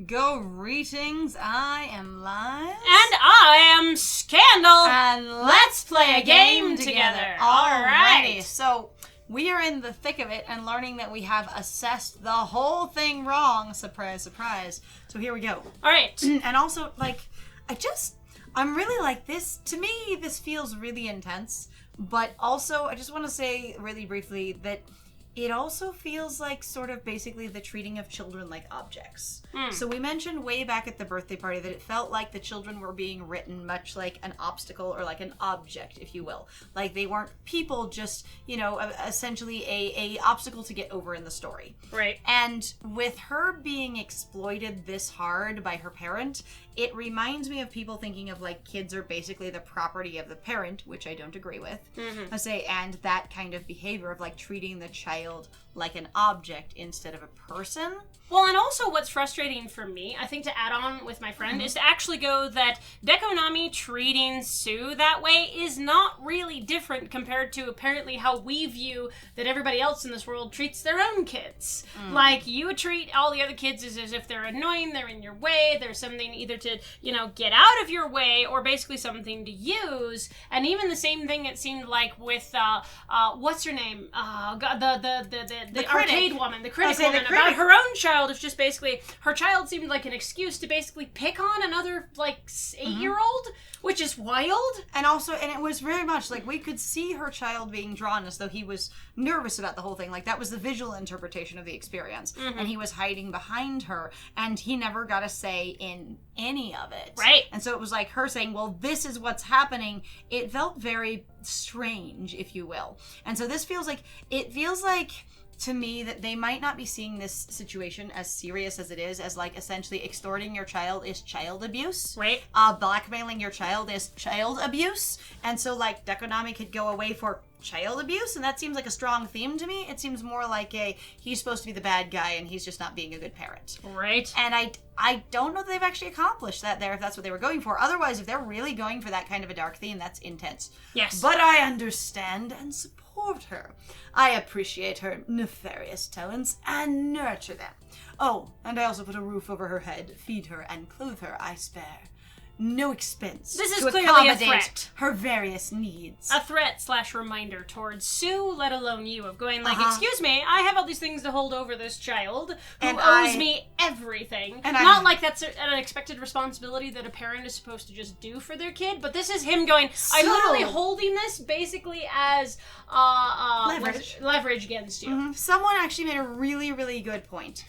Greetings, I am Lies. And I am Scandal. And let's play a game together. Alrighty. So, we are in the thick of it and learning that we have assessed the whole thing wrong. Surprise, surprise. So here we go. Alright. And also, I'm really like this. To me, this feels really intense. But also, I just want to say really briefly that it also feels like sort of basically the treating of children like objects. So we mentioned way back at the birthday party that it felt like the children were being written much like an obstacle or like an object, if you will. Like they weren't people, just, essentially a obstacle to get over in the story. Right. And with her being exploited this hard by her parent, it reminds me of people thinking of like kids are basically the property of the parent, which I don't agree with. And that kind of behavior of like treating the child like an object instead of a person. Well, and also what's frustrating for me, I think to add on with my friend, is to actually go that Deco treating Sue that way is not really different compared to apparently how we view that everybody else in this world treats their own kids. Like, you would treat all the other kids as if they're annoying, they're in your way, there's something either to, get out of your way or basically something to use. And even the same thing it seemed like with, what's her name? The arcade woman, the critic woman, about her own child. Is just basically, her child seemed like an excuse to basically pick on another, 8-year-old, which is wild. And also, and it was very much, we could see her child being drawn as though he was nervous about the whole thing. Like, that was the visual interpretation of the experience. And he was hiding behind her, and he never got a say in any of it. Right. And so it was like her saying, well, this is what's happening. It felt very strange, if you will. And so this feels like, to me, that they might not be seeing this situation as serious as it is, as essentially extorting your child is child abuse. Right. Blackmailing your child is child abuse. And so Deco could go away for child abuse, and that seems like a strong theme to me. It seems more like he's supposed to be the bad guy and he's just not being a good parent. Right. And I don't know that they've actually accomplished that there, if that's what they were going for. Otherwise, if they're really going for that kind of a dark theme, that's intense. Yes. But I understand and support her. I appreciate her nefarious talents and nurture them. Oh, and I also put a roof over her head, feed her, and clothe her. I spare no expense. This is to clearly a accommodate threat. Her various needs. A threat / reminder towards Sue, let alone you, of going excuse me, I have all these things to hold over this child who owes me everything. And not like that's an unexpected responsibility that a parent is supposed to just do for their kid, but this is him going, I'm literally holding this basically as leverage against you. Someone actually made a really, really good point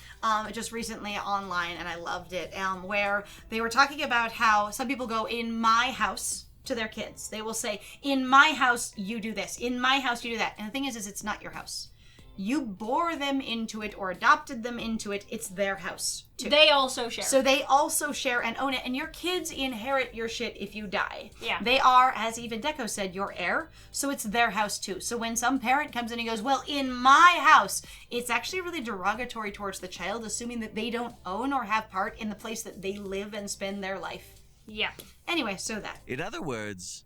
just recently online, and I loved it, where they were talking about how some people go, in my house, to their kids. They will say, in my house, you do this. In my house, you do that. And the thing is it's not your house. You bore them into it or adopted them into it. It's their house, too. They also share. So they also share and own it. And your kids inherit your shit if you die. Yeah. They are, as even Deco said, your heir. So it's their house, too. So when some parent comes in and goes, well, in my house, it's actually really derogatory towards the child, assuming that they don't own or have part in the place that they live and spend their life. Yeah. Anyway, so that. In other words,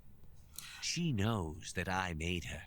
she knows that I made her.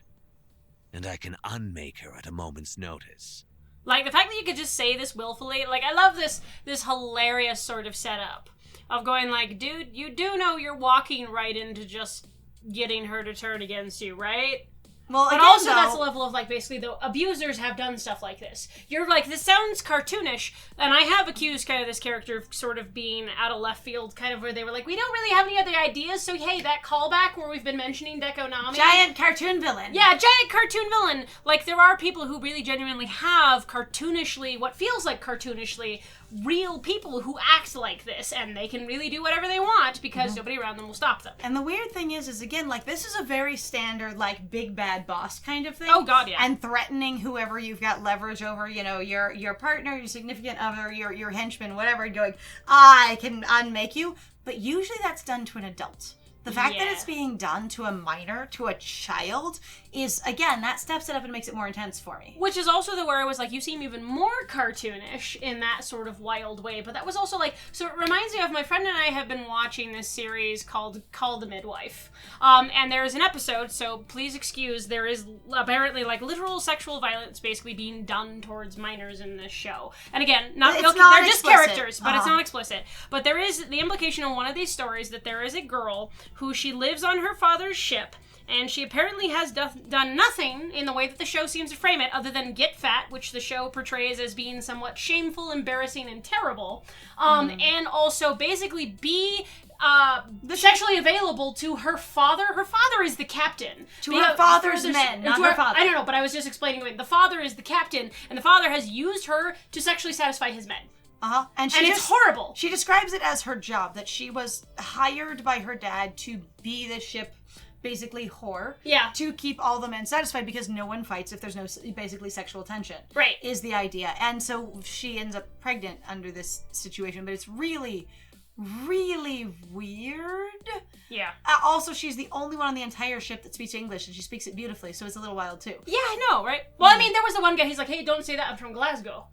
And I can unmake her at a moment's notice. The fact that you could just say this willfully, I love this hilarious sort of setup of going dude, you do know you're walking right into just getting her to turn against you, right? Well, but also that's a level of basically the abusers have done stuff like this. You're this sounds cartoonish, and I have accused kind of this character of sort of being out of left field, kind of where they were we don't really have any other ideas, so hey, that callback where we've been mentioning Deco. Giant cartoon villain. Yeah, giant cartoon villain. There are people who really genuinely have cartoonishly, what feels like cartoonishly, real people who act like this, and they can really do whatever they want because nobody around them will stop them. And the weird thing is again, this is a very standard, big bad boss kind of thing. Oh god, yeah. And threatening whoever you've got leverage over, your partner, your significant other, your henchman, whatever, going, I can unmake you. But usually that's done to an adult. The fact that it's being done to a minor, to a child, is, again, that steps it up and makes it more intense for me. Which is also where I was like, you seem even more cartoonish in that sort of wild way. But that was also like, so it reminds me of my friend and I have been watching this series called Call the Midwife. And there is an episode, so please excuse, there is apparently like literal sexual violence basically being done towards minors in this show. And again, they're just characters, but it's not explicit. But there is the implication in one of these stories that there is a girl who she lives on her father's ship, and she apparently has done nothing in the way that the show seems to frame it other than get fat, which the show portrays as being somewhat shameful, embarrassing, and terrible. And also basically be sexually available to her father. Her father is the captain. To her father's men, not her father. I don't know, but I was just explaining. The father is the captain, and the father has used her to sexually satisfy his men. And it's horrible. She describes it as her job, that she was hired by her dad to be the ship, basically whore. Yeah. To keep all the men satisfied because no one fights if there's no basically sexual tension. Right. Is the idea. And so she ends up pregnant under this situation, but it's really, really weird. Yeah. Also, she's the only one on the entire ship that speaks English, and she speaks it beautifully, so it's a little wild too. Yeah, I know, right? Well, I mean, there was the one guy, he's like, hey, don't say that, I'm from Glasgow.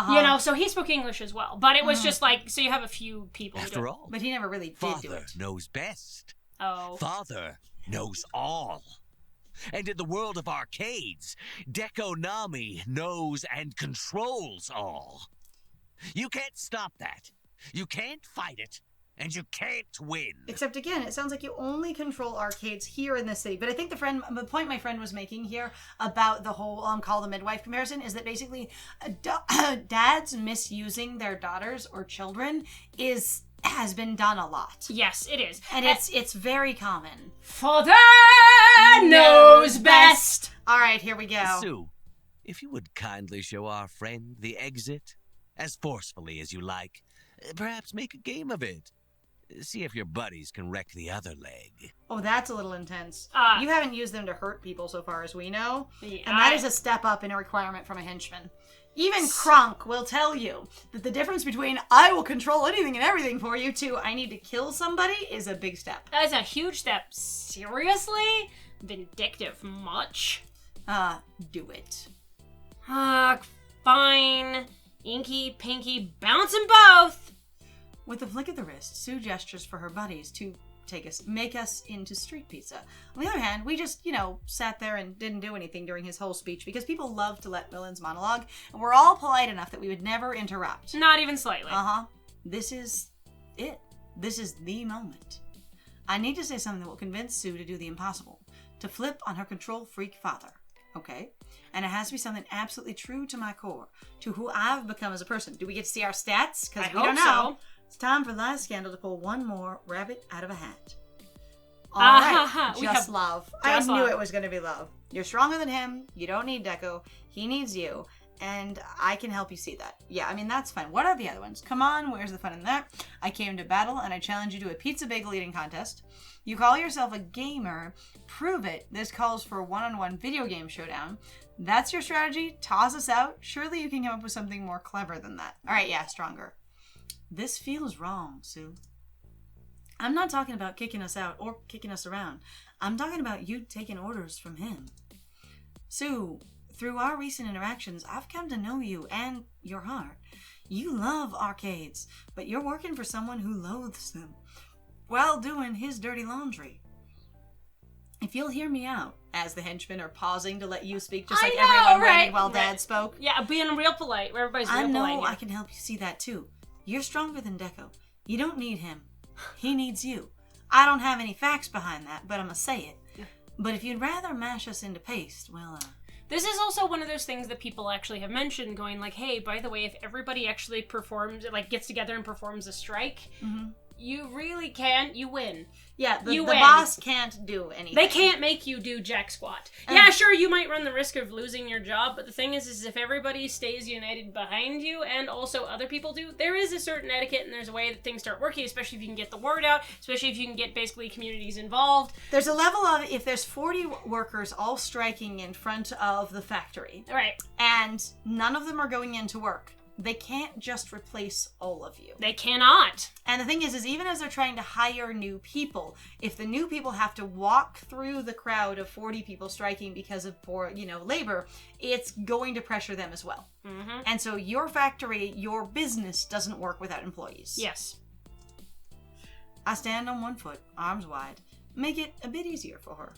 You know, so he spoke English as well. But it was just like, so you have a few people. After all. But he never really did do it. Father knows best. Oh. Father knows all. And in the world of arcades, Deco-Nami knows and controls all. You can't stop that. You can't fight it. And you can't win. Except, again, it sounds like you only control arcades here in this city. But I think the point my friend was making here about the whole Call the Midwife comparison is that basically dads misusing their daughters or children has been done a lot. Yes, it is. And it's very common. Father knows best. All right, here we go. Sue, if you would kindly show our friend the exit, as forcefully as you like, perhaps make a game of it. See if your buddies can wreck the other leg. Oh, that's a little intense. You haven't used them to hurt people so far as we know. And that is a step up in a requirement from a henchman. Even Kronk will tell you that the difference between I will control anything and everything for you to I need to kill somebody is a big step. That is a huge step. Seriously? Vindictive much? Do it. Fine. Inky, Pinky, bounce them both! With a flick of the wrist, Sue gestures for her buddies to make us into street pizza. On the other hand, we just, sat there and didn't do anything during his whole speech because people love to let villains monologue, and we're all polite enough that we would never interrupt. Not even slightly. This is it. This is the moment. I need to say something that will convince Sue to do the impossible, to flip on her control freak father. Okay? And it has to be something absolutely true to my core, to who I've become as a person. Do we get to see our stats? Because we don't know. So. It's time for Last Scandal to pull one more rabbit out of a hat. All right. Just love. I knew it was going to be love. You're stronger than him. You don't need Deco. He needs you. And I can help you see that. Yeah, I mean, that's fine. What are the other ones? Come on, where's the fun in that? I came to battle, and I challenge you to a pizza bagel eating contest. You call yourself a gamer. Prove it. This calls for a one-on-one video game showdown. That's your strategy? Toss us out? Surely you can come up with something more clever than that. All right, yeah, stronger. This feels wrong, Sue. I'm not talking about kicking us out or kicking us around. I'm talking about you taking orders from him. Sue, through our recent interactions, I've come to know you and your heart. You love arcades, but you're working for someone who loathes them while doing his dirty laundry. If you'll hear me out, as the henchmen are pausing to let you speak, just like everyone waited while Dad spoke. Yeah, being real polite. Everybody's real polite. I know I can help you see that too. You're stronger than Deco. You don't need him. He needs you. I don't have any facts behind that, but I'm going to say it. But if you'd rather mash us into paste, well, This is also one of those things that people actually have mentioned, going like, hey, by the way, if everybody actually performs, gets together and performs a strike, you really can, you win. Yeah, the boss can't do anything. They can't make you do jack squat. Yeah, sure, you might run the risk of losing your job, but the thing is if everybody stays united behind you, and also other people do, there is a certain etiquette and there's a way that things start working, especially if you can get the word out, especially if you can get basically communities involved. There's a level of, if there's 40 workers all striking in front of the factory. Right. And none of them are going into work. they can't just replace all of you. They cannot. And the thing is even as they're trying to hire new people, if the new people have to walk through the crowd of 40 people striking because of poor, labor, it's going to pressure them as well. Mm-hmm. And so your factory, your business doesn't work without employees. Yes. I stand on one foot, arms wide. Make it a bit easier for her.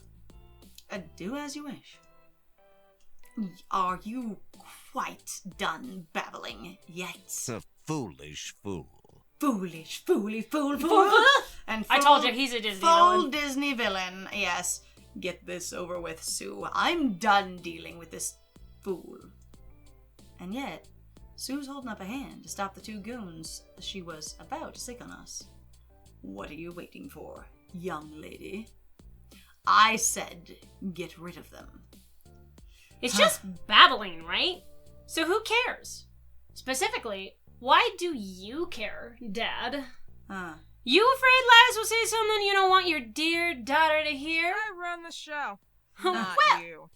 Do as you wish. Are you quite done babbling yet? A foolish fool. Foolish, fool. And I told you, he's a Disney full villain. Disney villain, yes. Get this over with, Sue. I'm done dealing with this fool. And yet, Sue's holding up a hand to stop the two goons she was about to sick on us. What are you waiting for, young lady? I said get rid of them. It's just babbling, right? So who cares? Specifically, why do you care, Dad? You afraid Liz will say something you don't want your dear daughter to hear? I run the show, Well- not you.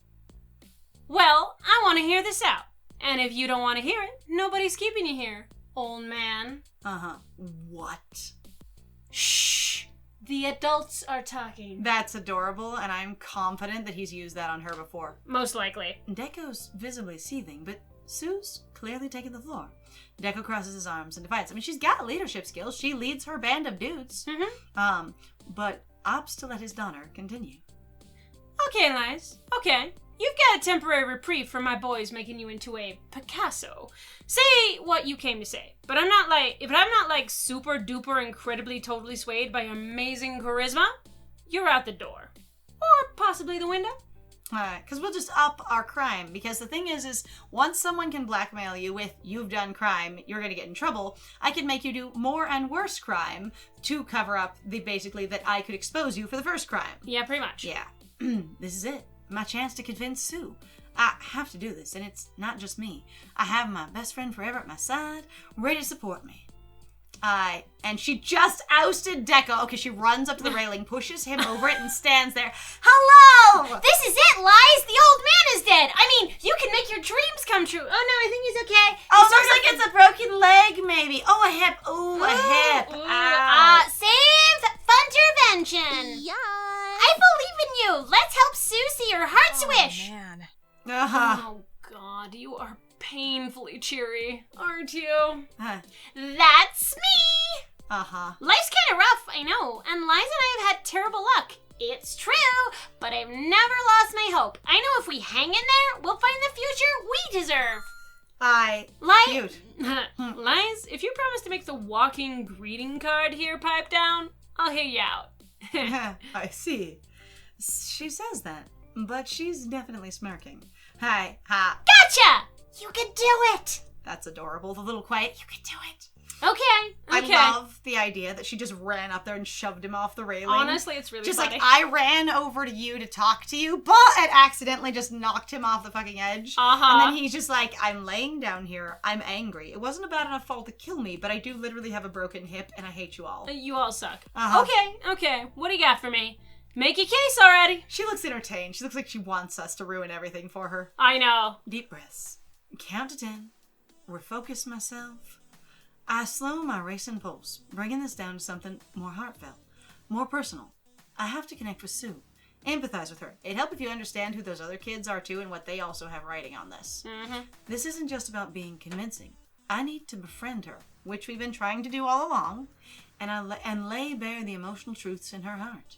Well, I want to hear this out. And if you don't want to hear it, nobody's keeping you here, old man. What? Shh! The adults are talking. That's adorable, and I'm confident that he's used that on her before. Most likely. Deco's visibly seething, but Sue's clearly taking the floor. Deco crosses his arms in defiance. I mean, she's got leadership skills. She leads her band of dudes. Mm-hmm. But opts to let his daughter continue. Okay, Liz. Okay. You've got a temporary reprieve from my boys making you into a Picasso. Say what you came to say, but I'm not like super duper incredibly totally swayed by your amazing charisma, you're out the door. Or possibly the window. Because we'll just up our crime. Because the thing is once someone can blackmail you with you've done crime, you're going to get in trouble, I can make you do more and worse crime to cover up basically that I could expose you for the first crime. Yeah, pretty much. Yeah. This is it. My chance to convince Sue. I have to do this, and it's not just me. I have my best friend forever at my side, ready to support me. And she just ousted Deco. Okay, she runs up to the railing, pushes him over it, and stands there. Hello! This is it, Lies! The old man is dead! I mean, you can make your dreams come true. Oh no, I think he's okay. Oh, looks like it's a broken leg, maybe. Oh, a hip. Ooh, a hip. Ow. Save Funtervention! Yeah. I believe in you! Let's help Sue see her heart's wish! Man. Oh god, you are painfully cheery, aren't you? That's me! Life's kinda rough, I know, and Liza and I have had terrible luck. It's true, but I've never lost my hope. I know if we hang in there, we'll find the future we deserve. Cute. Liz, if you promise to make the walking greeting card here pipe down, I'll hear you out. I see. She says that, but she's definitely smirking. Hi, ha. Gotcha! You can do it! That's adorable. The little quiet, you can do it. Okay. I love the idea that she just ran up there and shoved him off the railing. Honestly, it's really just funny. Like, I ran over to you to talk to you, but it accidentally just knocked him off the fucking edge. And then he's just like, I'm laying down here. I'm angry. It wasn't a bad enough fault to kill me, but I do literally have a broken hip, and I hate you all. You all suck. Okay. What do you got for me? Make your case already. She looks entertained. She looks like she wants us to ruin everything for her. I know. Deep breaths. Count to 10. Refocus myself. I slow my racing pulse, bringing this down to something more heartfelt, more personal. I have to connect with Sue, empathize with her. It'd help if you understand who those other kids are too and what they also have writing on this. Mm-hmm. This isn't just about being convincing. I need to befriend her, which we've been trying to do all along, and lay bare the emotional truths in her heart.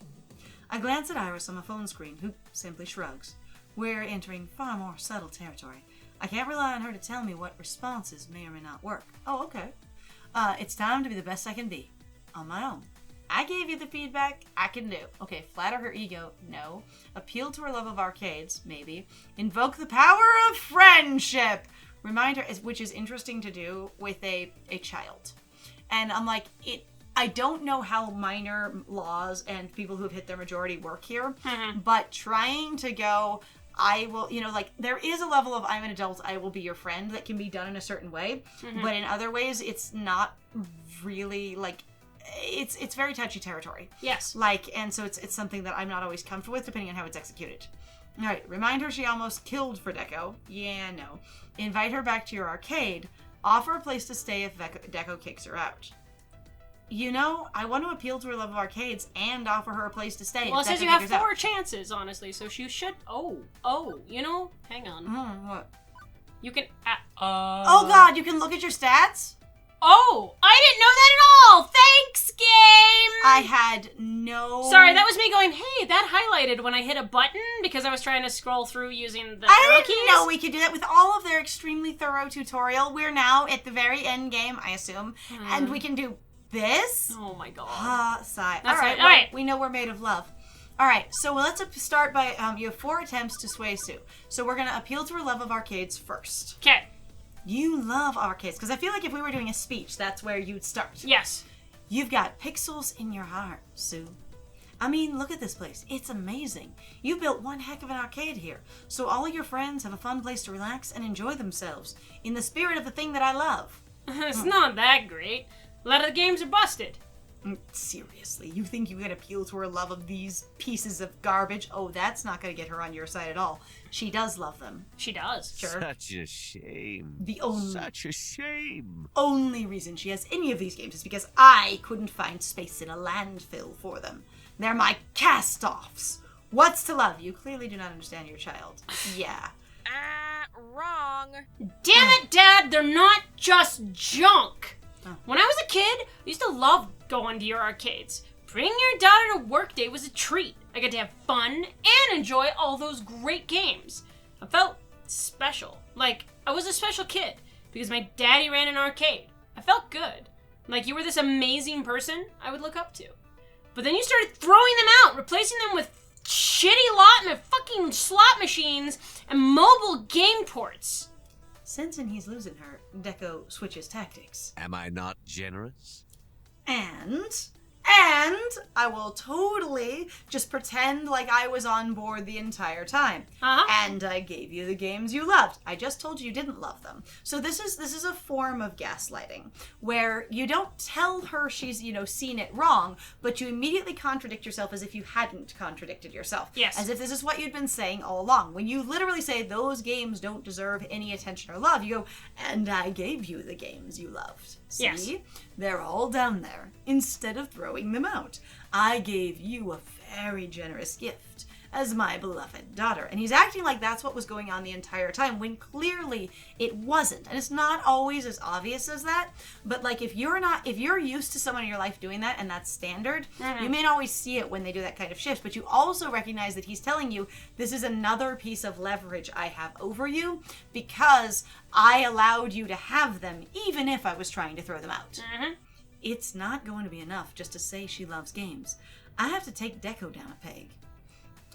I glance at Iris on my phone screen, who simply shrugs. We're entering far more subtle territory. I can't rely on her to tell me what responses may or may not work. Oh, okay. It's time to be the best I can be. On my own. I gave you the feedback I can do. Okay, flatter her ego, no. Appeal to her love of arcades, maybe. Invoke the power of friendship. Remind her, which is interesting to do with a child. And I'm like, I don't know how minor laws and people who have hit their majority work here, but trying to go, I will, there is a level of I'm an adult, I will be your friend that can be done in a certain way, but in other ways, it's not really, it's very touchy territory. Yes. And so it's something that I'm not always comfortable with, depending on how it's executed. All right, remind her she almost killed for Deco. Yeah, no. Invite her back to your arcade. Offer a place to stay if Deco kicks her out. You know, I want to appeal to her love of arcades and offer her a place to stay. Well, if it says Deco you have kickers out. 4 chances, honestly, so she should... Oh, you know? Hang on. What? You can... Oh god, you can look at your stats? Oh! I didn't know that at all! Thanks, game! I had no... Sorry, that was me going, hey, that highlighted when I hit a button because I was trying to scroll through using the I arrow didn't keys. know we could do that with all of their extremely thorough tutorial. We're now at the very end game, I assume, and we can do this. Oh my god. Sigh. That's All right, right, all right. We know we're made of love. All right, so let's start by, you have 4 attempts to sway Sue. So we're going to appeal to her love of arcades first. Okay. You love arcades, because I feel like if we were doing a speech, that's where you'd start. Yes. You've got pixels in your heart, Sue. I mean, look at this place. It's amazing. You built one heck of an arcade here, so all of your friends have a fun place to relax and enjoy themselves, in the spirit of the thing that I love. It's not that great. A lot of the games are busted. Seriously, you think you can appeal to her love of these pieces of garbage? Oh, that's not going to get her on your side at all. She does love them. She does. Sure. Such a shame. Such a shame. Only reason she has any of these games is because I couldn't find space in a landfill for them. They're my cast-offs. What's to love? You clearly do not understand your child. Yeah. Wrong. Damn it, Dad, they're not just junk. When I was a kid, I used to love going to your arcades. Bringing your daughter to work day was a treat. I got to have fun and enjoy all those great games. I felt special. Like I was a special kid because my daddy ran an arcade. I felt good. Like you were this amazing person I would look up to. But then you started throwing them out, replacing them with shitty fucking slot machines and mobile game ports. Sensing he's losing her, Deco switches tactics. Am I not generous? And I will totally just pretend like I was on board the entire time. And I gave you the games you loved. I just told you didn't love them. So this is a form of gaslighting where you don't tell her she's, seen it wrong, but you immediately contradict yourself as if you hadn't contradicted yourself. Yes. As if this is what you'd been saying all along. When you literally say those games don't deserve any attention or love, you go, and I gave you the games you loved. See? Yes. They're all down there. Instead of throwing them out, I gave you a very generous gift as my beloved daughter. And he's acting like that's what was going on the entire time, when clearly it wasn't. And it's not always as obvious as that, but like if you're used to someone in your life doing that and that's standard, you may not always see it when they do that kind of shift, but you also recognize that he's telling you this is another piece of leverage I have over you because I allowed you to have them even if I was trying to throw them out. It's not going to be enough just to say she loves games. I have to take Deco down a peg.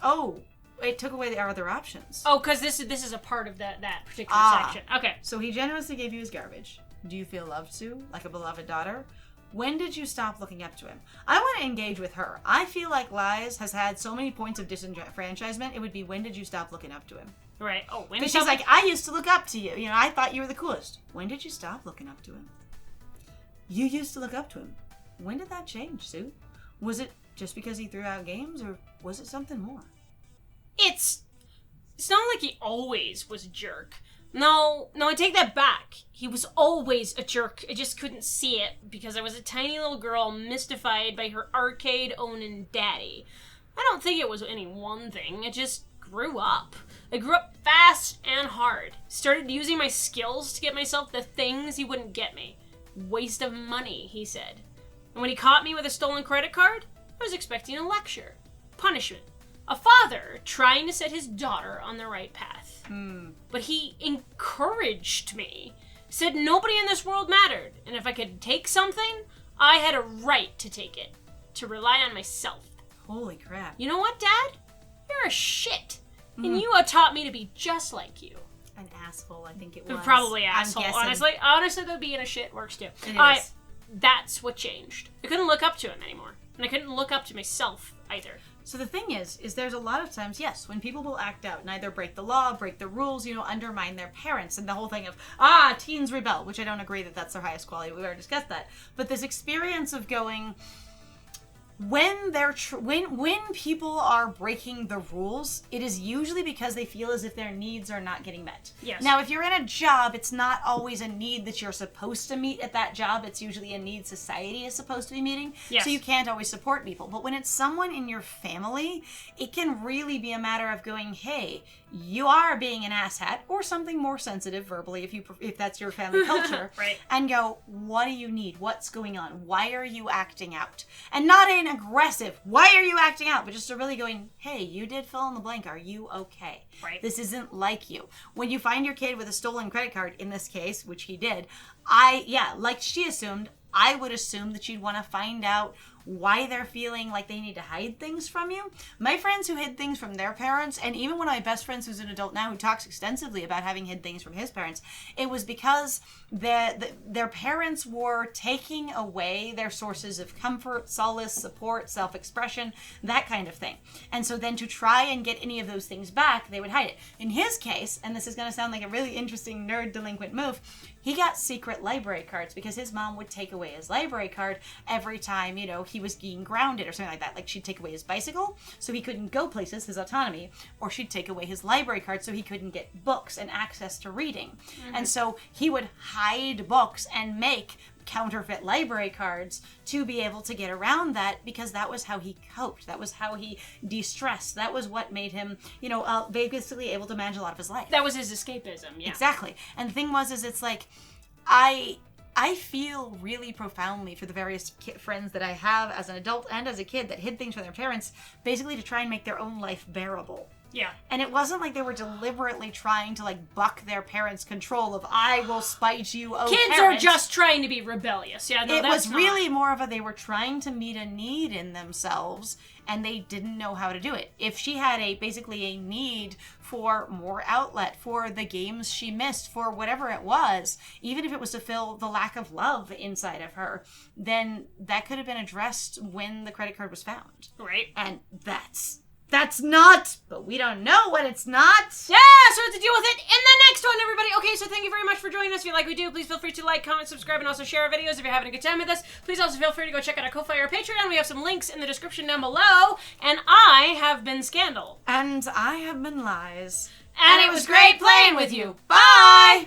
Oh, it took away the other options. Oh, because this is a part of that particular section. Okay. So he generously gave you his garbage. Do you feel loved, Sue? Like a beloved daughter? When did you stop looking up to him? I want to engage with her. I feel like Lies has had so many points of disenfranchisement. It would be, when did you stop looking up to him? Right. Oh, when Because she's like, I used to look up to you. I thought you were the coolest. When did you stop looking up to him? You used to look up to him. When did that change, Sue? Was it just because he threw out games, or was it something more? It's not like he always was a jerk. No, I take that back. He was always a jerk. I just couldn't see it because I was a tiny little girl mystified by her arcade-owning daddy. I don't think it was any one thing. I just grew up. I grew up fast and hard. Started using my skills to get myself the things he wouldn't get me. Waste of money, he said. And when he caught me with a stolen credit card, I was expecting a lecture. Punishment. A father trying to set his daughter on the right path. But he encouraged me. Said nobody in this world mattered. And if I could take something, I had a right to take it. To rely on myself. Holy crap. You know what, Dad? You're a shit. And you taught me to be just like you. An asshole, I think it was. Probably asshole, honestly. Honestly, though, being a shit works too. It is. That's what changed. I couldn't look up to him anymore. And I couldn't look up to myself either. So the thing is there's a lot of times, yes, when people will act out and either break the law, break the rules, undermine their parents, and the whole thing of, teens rebel, which I don't agree that that's their highest quality. We've already discussed that. But this experience of going, when when people are breaking the rules, it is usually because they feel as if their needs are not getting met. Yes. Now, if you're in a job, it's not always a need that you're supposed to meet at that job. It's usually a need society is supposed to be meeting. Yes. So you can't always support people. But when it's someone in your family, it can really be a matter of going, hey, you are being an asshat, or something more sensitive verbally if that's your family culture. Right. And go, what do you need? What's going on? Why are you acting out? And not in aggressive, why are you acting out? But just to really going, hey, you did fill in the blank. Are you okay? Right. This isn't like you. When you find your kid with a stolen credit card, in this case, which he did, like she assumed, I would assume that you'd want to find out why they're feeling like they need to hide things from you. My friends who hid things from their parents, and even one of my best friends who's an adult now who talks extensively about having hid things from his parents, it was because their parents were taking away their sources of comfort, solace, support, self-expression, that kind of thing. And so then to try and get any of those things back, they would hide it. In his case, and this is going to sound like a really interesting nerd delinquent move, he got secret library cards because his mom would take away his library card every time, he was being grounded or something like that. Like she'd take away his bicycle so he couldn't go places, his autonomy, or she'd take away his library card so he couldn't get books and access to reading. Mm-hmm. And so he would hide books and make counterfeit library cards to be able to get around that, because that was how he coped. That was how he de-stressed. That was what made him, basically able to manage a lot of his life. That was his escapism, yeah. Exactly. And the thing was, it's like, I feel really profoundly for the various friends that I have as an adult and as a kid that hid things from their parents, basically to try and make their own life bearable. Yeah. And it wasn't like they were deliberately trying to buck their parents' control of, I will spite you, oh Kids parents. are just trying to be rebellious. Yeah, no, it that's was really more of they were trying to meet a need in themselves, and they didn't know how to do it. If she had basically a need for more outlet, for the games she missed, for whatever it was, even if it was to fill the lack of love inside of her, then that could have been addressed when the credit card was found. Right. And that's not, but we don't know what it's not. Yeah, so we have to deal with it in the next one, everybody. Okay, so thank you very much for joining us. If you like what we do, please feel free to like, comment, subscribe, and also share our videos if you're having a good time with us. Please also feel free to go check out our Ko-Fi or Patreon. We have some links in the description down below. And I have been Scandal. And I have been Lies. And it was great playing with you. Bye!